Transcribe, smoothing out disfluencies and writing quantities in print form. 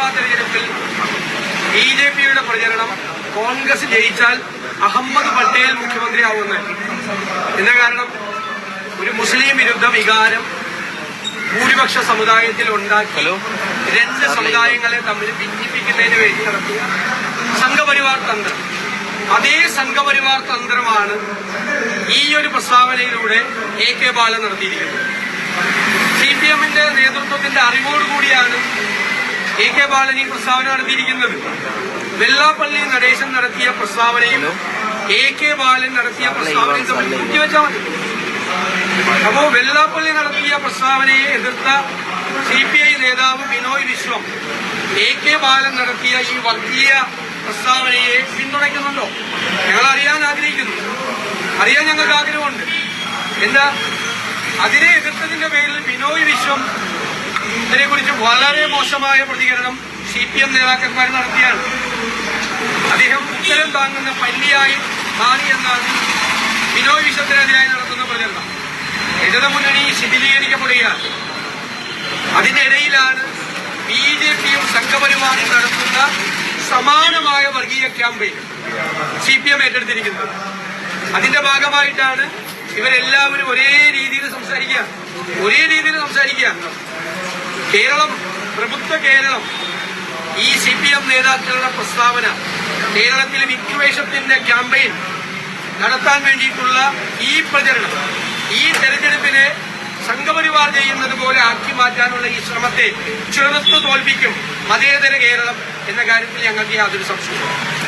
നിയമസഭാ തെരഞ്ഞെടുപ്പിൽ ബിജെപിയുടെ പ്രചരണം കോൺഗ്രസ് ജയിച്ചാൽ അഹമ്മദ് പട്ടേൽ മുഖ്യമന്ത്രിയാവുമെന്ന്. എന്ന കാരണം ഒരു മുസ്ലിം വിരുദ്ധ വികാരം ഭൂരിപക്ഷ സമുദായത്തിൽ ഉണ്ടാക്കി രണ്ട് സമുദായങ്ങളെ തമ്മിൽ ഭിന്നിപ്പിക്കുന്നതിന് വേണ്ടി നടത്തിയ സംഘപരിവാർ തന്ത്രം, അതേ സംഘപരിവാർ തന്ത്രമാണ് ഈ ഒരു പ്രസ്താവനയിലൂടെ AK ബാലൻ നടത്തിയിരിക്കുന്നത്. CPM-ന്റെ നേതൃത്വത്തിന്റെ അറിവോടുകൂടിയാണ് AK ബാലൻ ഈ പ്രസ്താവന നടത്തിയിരിക്കുന്നത്. വെള്ളാപ്പള്ളി നടേശൻ നടത്തിയ പ്രസ്താവനയും AK ബാലൻ നടത്തിയ പ്രസ്താവനയും തമ്മിൽ കൂട്ടിവെച്ചാൽ മതി. അപ്പോ വെള്ളാപ്പള്ളി നടത്തിയ പ്രസ്താവനയെ എതിർത്ത CPI നേതാവ് ബിനോയ് വിശ്വം AK ബാലൻ നടത്തിയ ഈ വർഗീയ പ്രസ്താവനയെ പിന്തുണയ്ക്കുന്നുണ്ടോ? ഞങ്ങൾ അറിയാൻ ആഗ്രഹിക്കുന്നു, അറിയാൻ ഞങ്ങൾക്ക് ആഗ്രഹമുണ്ട്. എന്താ അതിനെ എതിർത്തതിന്റെ പേരിൽ ബിനോയ് വിശ്വം ഇതിനെക്കുറിച്ച് വളരെ മോശമായ പ്രതികരണം CPM നേതാക്കന്മാർ നടത്തിയാണ്. അദ്ദേഹം ഉത്തരം താങ്ങുന്ന പല്ലിയായി മാറി എന്നാണ് ബിനോയ് വിശ്വത്തിനെതിരായി നടത്തുന്ന പ്രചരണം. ഇടതുമുന്നണി ശിഥിലീകരിക്കപ്പെടുകയാണ്. അതിനിടയിലാണ് BJP-യും സംഘപരിവാറും നടത്തുന്ന സമാനമായ വർഗീയ ക്യാമ്പയിൻ CPM ഏറ്റെടുത്തിരിക്കുന്നത്. അതിന്റെ ഭാഗമായിട്ടാണ് ഇവരെല്ലാവരും ഒരേ രീതിയിൽ സംസാരിക്കുക. കേരളം, പ്രബുദ്ധ കേരളം, ഈ CPM നേതാക്കളുടെ പ്രസ്താവന കേരളത്തിലെ വിദ്വേഷത്തിന്റെ ക്യാമ്പയിൻ നടത്താൻ വേണ്ടിയിട്ടുള്ള ഈ പ്രചരണം, ഈ തെരഞ്ഞെടുപ്പിനെ സംഘപരിവാർ ചെയ്യുന്നത് പോലെ ആക്കി മാറ്റാനുള്ള ഈ ശ്രമത്തെ ചെറുത്തു തോൽപ്പിക്കും മതേതര കേരളം എന്ന കാര്യത്തിൽ ഞങ്ങൾക്ക് യാതൊരു സംശയവും.